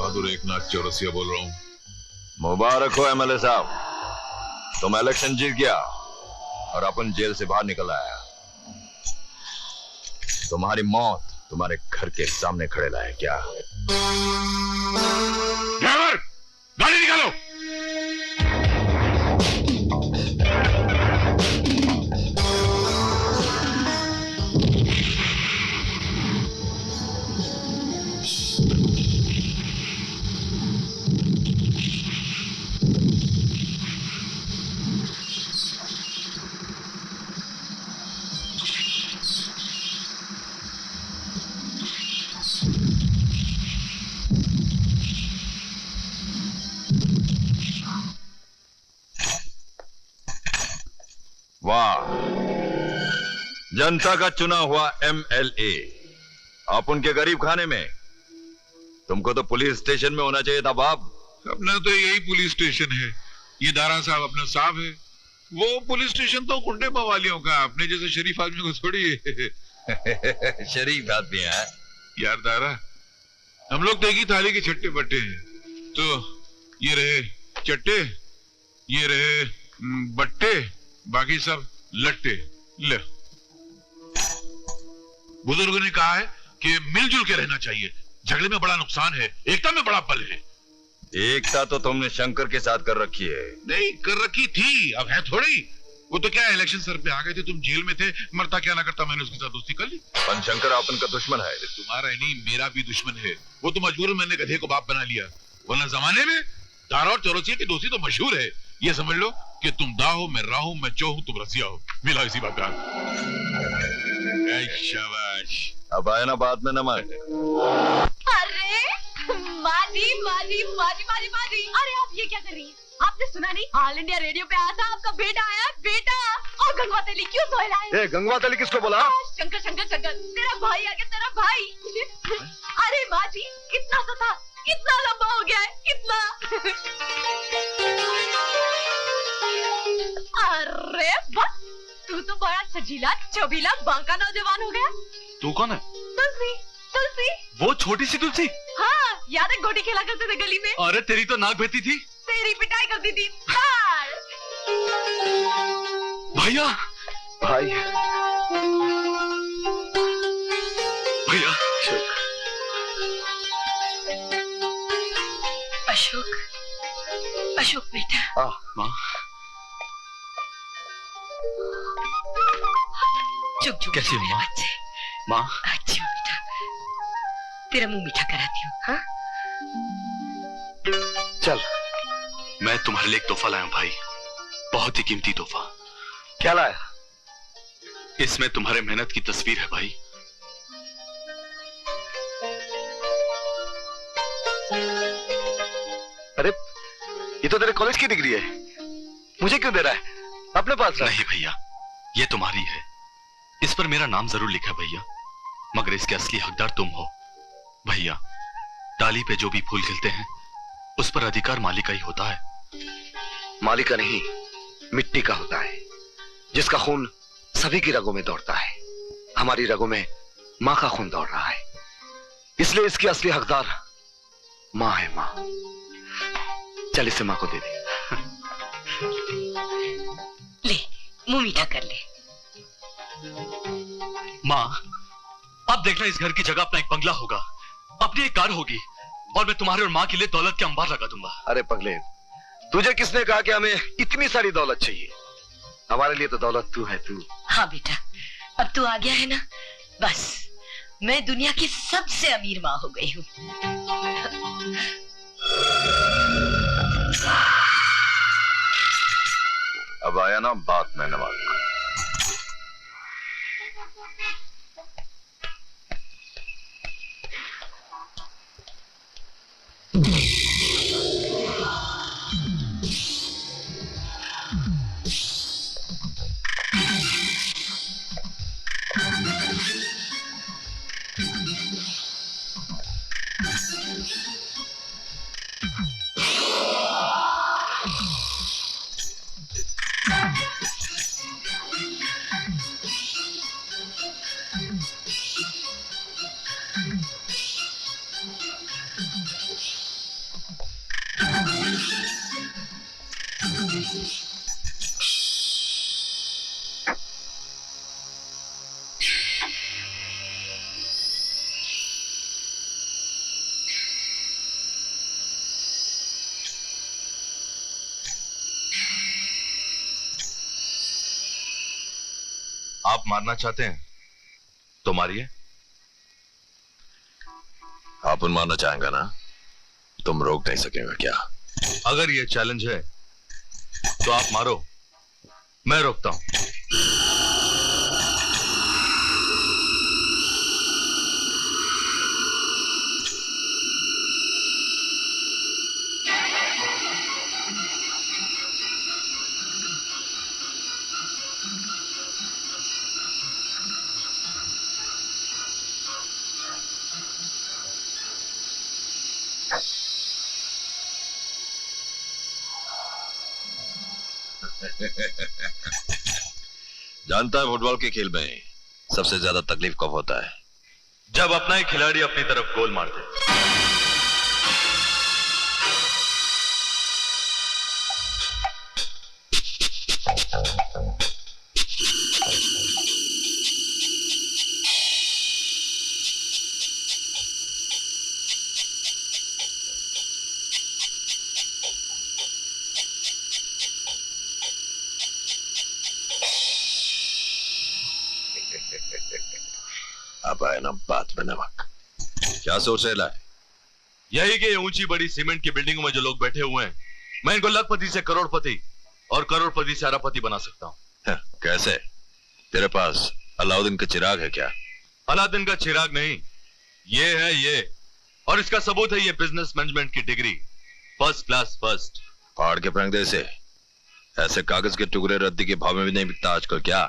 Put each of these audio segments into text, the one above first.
बहादुर एकनाथ चौरसिया बोल रहा हूँ। मुबारक हो एमएलए साहब, तुम इलेक्शन जीत गया और अपन जेल से बाहर निकल आया। तुम्हारी मौत तुम्हारे घर के सामने खड़े लाए क्या? ड्राइवर, गाड़ी निकालो। वाह, जनता का चुना हुआ एमएलए, आप उनके गरीब खाने में। तुमको तो पुलिस स्टेशन में होना चाहिए था बाप। अपना तो यही पुलिस स्टेशन है। ये दारा साहब अपना साहब है। वो पुलिस स्टेशन तो गुंडे मवालियों का, अपने जैसे शरीफ आदमी को थोड़ी है। शरीफ आदमी है यार दारा, हम लोग तो एक ही थाली के छट्टे बट्टे हैं। तो ये रहे चट्टे, ये रहे बट्टे, बाकी सब लट्टे। ले, बुजुर्गों ने कहा है कि मिलजुल के रहना चाहिए, झगड़े में बड़ा नुकसान है, एकता में बड़ा बल है। एकता तो तुमने शंकर के साथ कर रखी है। नहीं कर रखी थी, अब है थोड़ी। वो तो क्या है, इलेक्शन सर पे आ गए थे, तुम जेल में थे, मरता क्या ना करता, मैंने उसके साथ दोस्ती कर ली। पर शंकर अपन का दुश्मन है। तुम्हारा नहीं, मेरा भी दुश्मन है। वो तो मजबूरन मैंने गधे को बाप बना लिया, वरना जमाने में दारा और चौरसिया की दोस्ती तो मशहूर है। ये समझ लो कि तुम दा हो, मैं रा हूं, मैं चो हूं, तुम रसिया हो, मिला इसी बात का। शाबाश। अब आया ना बाद में नमक। अरे माजी माजी माजी माजी माजी, अरे आप ये क्या कर रही हैं? आपने सुना नहीं, ऑल इंडिया रेडियो पे आया था, आपका बेटा आया, बेटा। और गंगवा तेली क्यों सोहला है? गंगवा तेली किसको बोला? शंकर शंकर शंकर, तेरा भाई आ गया, तेरा भाई। अरे माजी, कितना सा था, कितना लंबा हो गया है, कितना। अरे बस, तू तो बड़ा सजीला चबीला बांका नौजवान हो गया। तू कौन है? तुलसी, तुलसी। वो छोटी सी तुलसी? हाँ, याद है गोटी खेला करते थे गली में। अरे तेरी तो नाक बहती थी। तेरी पिटाई करती थी। भैया, भाई भैया। अशोक, अशोक बेटा। माँ। चुप चुप। कैसी हो माँ? अच्छे माँ। अच्छी बेटा, तेरा मुंह मीठा कराती हूँ। हाँ, चल। मैं तुम्हारे लिए एक तोहफा लाया हूँ भाई, बहुत ही कीमती तोहफा। क्या लाया? इसमें तुम्हारे मेहनत की तस्वीर है भाई। अरे ये तो तेरे कॉलेज की डिग्री है, मुझे क्यों दे रहा है? अपने पास नहीं भैया, ये तुम्हारी है। इस पर मेरा नाम जरूर लिखा भैया, मगर इसके असली हकदार तुम हो भैया। डाली पे जो भी फूल खिलते हैं उस पर अधिकार मालिक का ही होता है। मालिक का नहीं, मिट्टी का होता है, जिसका खून सभी की रगों में दौड़ता है। हमारी रगों में मां का खून दौड़ रहा है, इसलिए इसकी असली हकदार मां है। मां, चल इसे मां को दे दे। ले मुंह मीठा कर ले। माँ, अब देखना इस घर की जगह अपना एक बंगला होगा, अपनी एक कार होगी, और मैं तुम्हारे और माँ के लिए दौलत के अंबार लगा दूंगा। अरे पगले, तुझे किसने कहा कि हमें इतनी सारी दौलत चाहिए? हमारे लिए तो दौलत तू है, तू। हाँ बेटा, अब तू आ गया है ना, बस मैं दुनिया की सबसे अमीर माँ हो गई हूँ। अब आया ना बात में नमक। आप मारना चाहते हैं तो मारिए। अपन मारना चाहेंगे ना, तुम रोक नहीं सकेंगे क्या? अगर ये चैलेंज है तो आप मारो, मैं रोकता हूं। जानता है फुटबॉल के खेल में सबसे ज्यादा तकलीफ कब होता है? जब अपना ही खिलाड़ी अपनी तरफ गोल मार दे। अब आए ना बात में नमक। क्या सोच रहे लाए? यही कि ये ऊंची बड़ी सीमेंट की बिल्डिंगों में जो लोग बैठे हुए हैं, मैं इनको लखपति से करोड़पति और करोड़पति से अरबपति बना सकता हूं। कैसे? तेरे पास अलाउद्दीन का चिराग है क्या? अलादीन का चिराग नहीं, ये है ये, और इसका सबूत है ये बिजनेस मैनेजमेंट की डिग्री, फर्स्ट क्लास फर्स्ट। फाड़ के फेंक दे इसे। ऐसे कागज के टुकड़े रद्दी के भाव में भी नहीं बिकता आजकल क्या?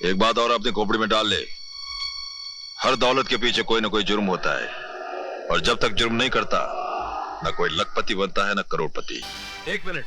एक बात और अपनी खोपड़ी में डाल ले, हर दौलत के पीछे कोई ना कोई जुर्म होता है, और जब तक जुर्म नहीं करता ना कोई लखपति बनता है ना करोड़पति। एक मिनट,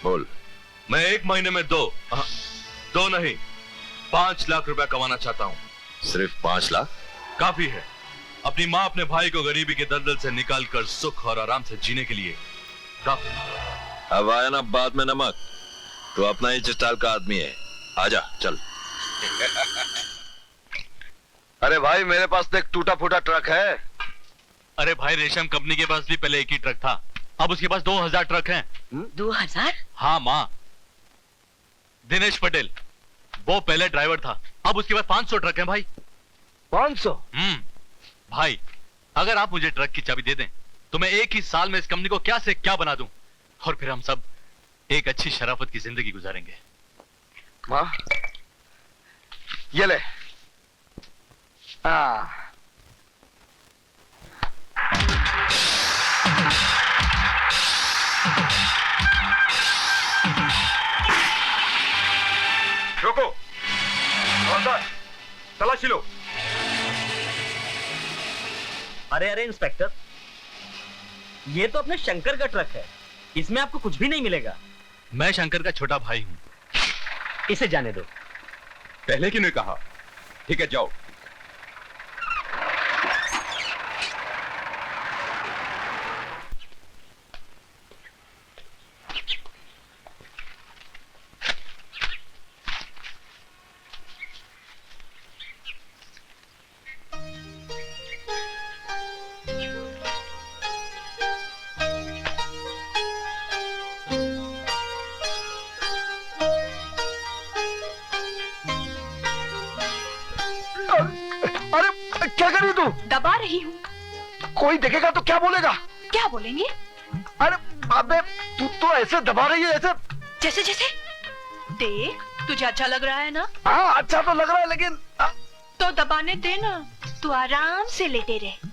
बोल। मैं एक महीने में दो नहीं 5 लाख रुपया कमाना चाहता हूं। सिर्फ 5 लाख? काफी है अपनी माँ अपने भाई को गरीबी के दलदल से निकालकर सुख और आराम से जीने के लिए। काफी। अब आया ना बात में नमक, तो अपना ही स्टाइल का आदमी है, आजा चल। अरे भाई मेरे पास तो एक टूटा फूटा ट्रक है। अरे भाई रेशम कंपनी के पास भी पहले एक ही ट्रक था, अब उसके पास 2000 ट्रक हैं। 2000? हाँ माँ, दिनेश पटेल वो पहले ड्राइवर था, अब उसके पास 500 ट्रक हैं भाई। 500? भाई अगर आप मुझे ट्रक की चाबी दे दें तो मैं एक ही साल में इस कंपनी को क्या से क्या बना दूं, और फिर हम सब एक अच्छी शराफत की जिंदगी गुजारेंगे। माँ ये ले। रोको, तलाशी लो। अरे इंस्पेक्टर, ये तो अपने शंकर का ट्रक है, इसमें आपको कुछ भी नहीं मिलेगा। मैं शंकर का छोटा भाई हूं, इसे जाने दो। पहले क्यों नहीं कहा? ठीक है जाओ। अरे क्या कर रही तू? दबा रही हूँ। कोई देखेगा तो क्या बोलेगा? क्या बोलेंगे? अरे अबे तू तो ऐसे दबा रही है ऐसे। जैसे जैसे देख, तुझे अच्छा लग रहा है ना? हाँ अच्छा तो लग रहा है, लेकिन तो दबाने दे ना, तू आराम से लेटे रहे।